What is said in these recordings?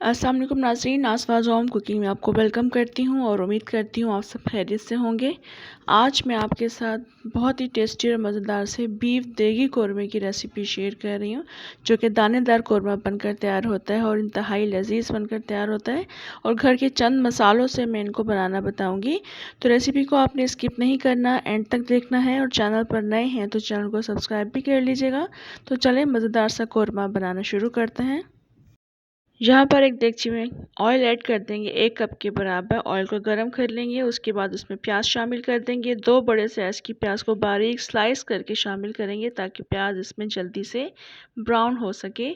अस्सलाम वालेकुम नाज़रीन, नाज़वाज़ होम कुकिंग में आपको वेलकम करती हूँ और उम्मीद करती हूँ आप सब खैरियत से होंगे। आज मैं आपके साथ बहुत ही टेस्टी और मज़ेदार से बीफ देगी कौरमे की रेसिपी शेयर कर रही हूँ, जो कि दानेदार कौरमा बनकर तैयार होता है और इंतहाई लजीज़ बनकर तैयार होता है। और घर के चंद मसालों से मैं इनको बनाना बताऊँगी। तो रेसिपी को आपने स्किप नहीं करना, एंड तक देखना है। और चैनल पर नए हैं तो चैनल को सब्सक्राइब भी कर लीजिएगा। तो चलें मज़ेदार सा कौरमा बनाना शुरू करते हैं। यहाँ पर एक देगची में ऑयल ऐड कर देंगे, 1 कप के बराबर। ऑयल को गर्म कर लेंगे, उसके बाद उसमें प्याज शामिल कर देंगे। 2 बड़े साइज़ की प्याज को बारीक स्लाइस करके शामिल करेंगे ताकि प्याज इसमें जल्दी से ब्राउन हो सके।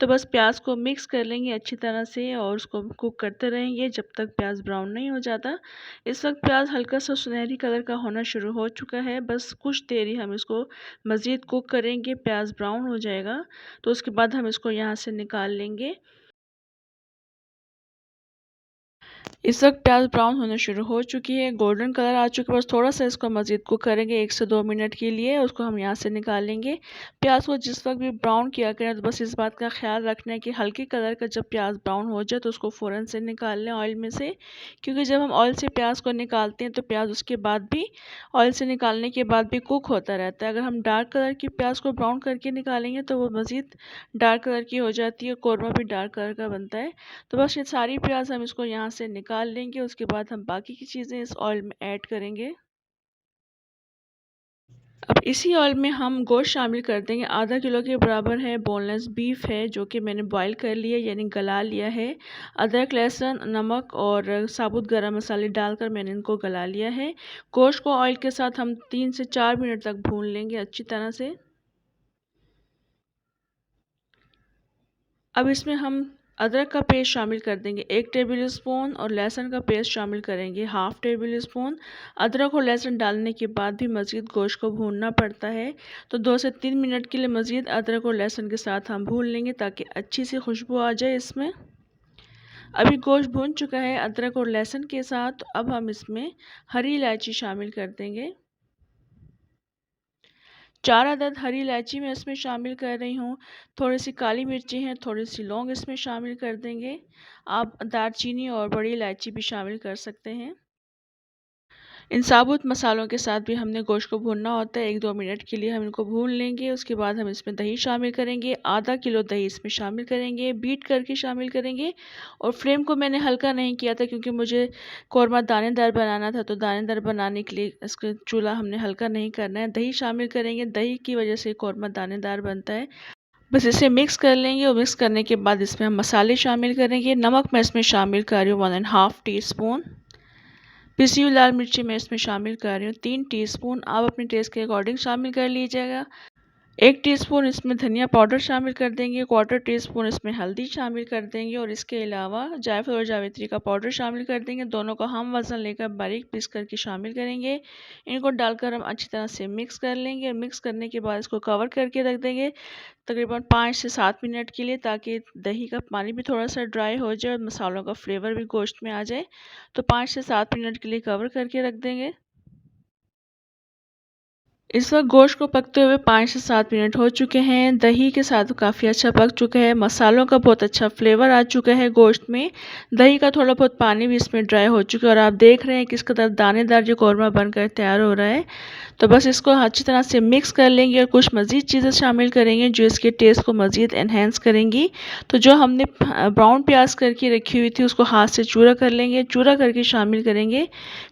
तो बस प्याज को मिक्स कर लेंगे अच्छी तरह से और उसको कुक करते रहेंगे जब तक प्याज ब्राउन नहीं हो जाता। इस वक्त प्याज हल्का सा सुनहरी कलर का होना शुरू हो चुका है। बस कुछ देर ही हम इसको मज़ीद कुक करेंगे, प्याज ब्राउन हो जाएगा तो उसके बाद हम इसको यहाँ से निकाल लेंगे। इस वक्त प्याज ब्राउन होना शुरू हो चुकी है, गोल्डन कलर आ चुका है। बस थोड़ा सा इसको मज़ीद कुक करेंगे 1 से 2 मिनट के लिए, उसको हम यहाँ से निकाल लेंगे। प्याज को जिस वक्त भी ब्राउन किया करें तो बस इस बात का ख्याल रखना है कि हल्के कलर का जब प्याज ब्राउन हो जाए तो उसको फ़ौरन से निकाल लें ऑयल में से, क्योंकि जब हम ऑयल से प्याज को निकालते हैं तो प्याज उसके बाद भी ऑयल से निकालने के बाद भी कुक होता रहता है। अगर हम डार्क कलर की प्याज को ब्राउन करके निकालेंगे तो वो मज़ीद डार्क कलर की हो जाती है, कौरमा भी डार्क कलर का बनता है। तो बस ये सारी प्याज हम इसको यहाँ से निकाल लेंगे, उसके बाद हम बाकी की चीज़ें इस ऑयल में ऐड करेंगे। अब इसी ऑयल में हम गोश्त शामिल कर देंगे। आधा किलो के बराबर है बोनलेस बीफ है, जो कि मैंने बॉईल कर लिया यानी गला लिया है। अदरक, लहसुन, नमक और साबुत गरम मसाले डालकर मैंने इनको गला लिया है। गोश्त को ऑयल के साथ हम 3 से 4 मिनट तक भून लेंगे अच्छी तरह से। अब इसमें हम अदरक का पेस्ट शामिल कर देंगे 1 टेबल स्पून और लहसुन का पेस्ट शामिल करेंगे 1/2 टेबल स्पून। अदरक और लहसुन डालने के बाद भी मज़ीद गोश्त को भूनना पड़ता है, तो 2 से 3 मिनट के लिए मज़ीद अदरक और लहसुन के साथ हम भून लेंगे ताकि अच्छी सी खुशबू आ जाए इसमें। अभी गोश्त भून चुका है अदरक और लहसुन के साथ। अब हम इसमें हरी इलायची शामिल कर देंगे। 4 अदद हरी इलायची मैं इसमें शामिल कर रही हूँ। थोड़ी सी काली मिर्ची हैं, थोड़ी सी लौंग इसमें शामिल कर देंगे। आप दालचीनी और बड़ी इलायची भी शामिल कर सकते हैं। इन साबुत मसालों के साथ भी हमने गोश्त को भूनना होता है। 1-2 मिनट के लिए हम इनको भून लेंगे। उसके बाद हम इसमें दही शामिल करेंगे। आधा किलो दही इसमें शामिल करेंगे, बीट करके शामिल करेंगे। और फ्लेम को मैंने हल्का नहीं किया था क्योंकि मुझे कौरमा दानेदार बनाना था, तो दानेदार बनाने के लिए इसका चूल्हा हमने हल्का नहीं करना है। दही शामिल करेंगे, दही की वजह से कौरमा दानेदार बनता है। बस इसे मिक्स कर लेंगे और मिक्स करने के बाद इसमें हम मसाले शामिल करेंगे। नमक मैं इसमें शामिल कर रही हूँ 1.5 टीस्पून। पिसी हुई लाल मिर्ची मैं इसमें शामिल कर रही हूँ 3 टीस्पून। आप अपने टेस्ट के अकॉर्डिंग शामिल कर लीजिएगा। 1 टीस्पून इसमें धनिया पाउडर शामिल कर देंगे, 1/4 टीस्पून इसमें हल्दी शामिल कर देंगे और इसके अलावा जायफल और जावित्री का पाउडर शामिल कर देंगे। दोनों का हम वज़न लेकर बारीक पीस करके शामिल करेंगे। इनको डालकर हम अच्छी तरह से मिक्स कर लेंगे और मिक्स करने के बाद इसको कवर करके रख देंगे तकरीबन 5 से 7 मिनट के लिए, ताकि दही का पानी भी थोड़ा सा ड्राई हो जाए और मसालों का फ्लेवर भी गोश्त में आ जाए। तो 5 से 7 मिनट के लिए कवर करके रख देंगे। इस वक्त गोश्त को पकते हुए 5 से 7 मिनट हो चुके हैं। दही के साथ काफ़ी अच्छा पक चुका है, मसालों का बहुत अच्छा फ्लेवर आ चुका है गोश्त में। दही का थोड़ा बहुत पानी भी इसमें ड्राई हो चुका है और आप देख रहे हैं किस कदर दानेदार जो कौरमा बनकर तैयार हो रहा है। तो बस इसको अच्छी तरह से मिक्स कर लेंगे और कुछ मज़ीद चीज़ें शामिल करेंगे जो इसके टेस्ट को मज़ीद एनहेंस करेंगी। तो जो हमने ब्राउन प्याज करके रखी हुई थी उसको हाथ से चूरा कर लेंगे, चूरा करके शामिल करेंगे।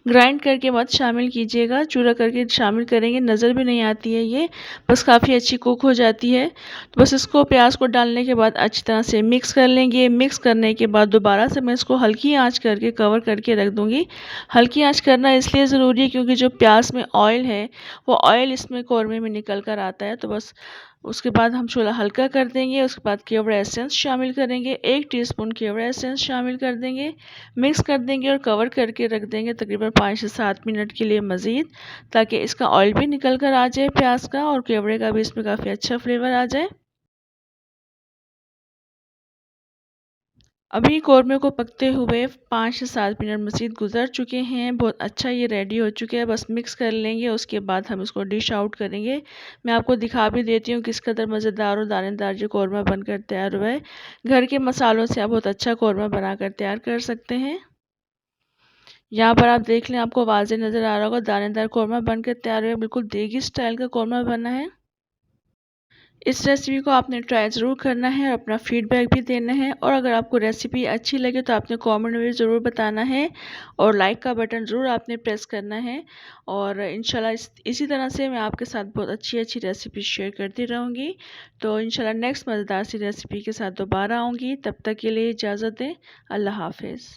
ग्राइंड करके मत शामिल कीजिएगा, चूरा करके शामिल करेंगे, नज़र भी नहीं आती है ये, बस काफ़ी अच्छी कुक हो जाती है। तो बस इसको प्याज को डालने के बाद अच्छी तरह से मिक्स कर लेंगे। मिक्स करने के बाद दोबारा से मैं इसको हल्की आंच करके कवर करके रख दूँगी। हल्की आंच करना इसलिए ज़रूरी है क्योंकि जो प्याज में ऑयल है वो ऑयल इसमें कौरमे में निकल कर आता है। तो बस उसके बाद हम चूल्हा हल्का कर देंगे। उसके बाद केवड़ा एसेंस शामिल करेंगे, 1 टीस्पून केवड़ा एसेंस शामिल कर देंगे। मिक्स कर देंगे और कवर करके रख देंगे तकरीबन 5 से 7 मिनट के लिए मज़ीद, ताकि इसका ऑयल भी निकल कर आ जाए प्याज का और केवड़े का भी इसमें काफ़ी अच्छा फ्लेवर आ जाए। अभी कौरमे को पकते हुए 5 से 7 मिनट मज़ीद गुज़र चुके हैं। बहुत अच्छा ये रेडी हो चुके हैं। बस मिक्स कर लेंगे, उसके बाद हम इसको डिश आउट करेंगे। मैं आपको दिखा भी देती हूँ किस कदर मज़ेदार और दानेदार ये कौरमा बनकर तैयार हुआ है। घर के मसालों से आप बहुत अच्छा कौरमा बनाकर तैयार कर सकते हैं। यहाँ पर आप देख लें, आपको वाज़ेह नज़र आ रहा होगा, दानेदार कौरमा बनकर तैयार हुआ है। बिल्कुल देगी स्टाइल का कौरमा बना है। इस रेसिपी को आपने ट्राई ज़रूर करना है और अपना फीडबैक भी देना है। और अगर आपको रेसिपी अच्छी लगे तो आपने कमेंट में भी ज़रूर बताना है और लाइक का बटन ज़रूर आपने प्रेस करना है। और इंशाल्लाह इसी तरह से मैं आपके साथ बहुत अच्छी अच्छी रेसिपी शेयर करती रहूँगी। तो इंशाल्लाह नेक्स्ट मज़ेदार सी रेसिपी के साथ दोबारा आऊँगी। तब तक के लिए इजाज़त दें। अल्लाह हाफ़िज़।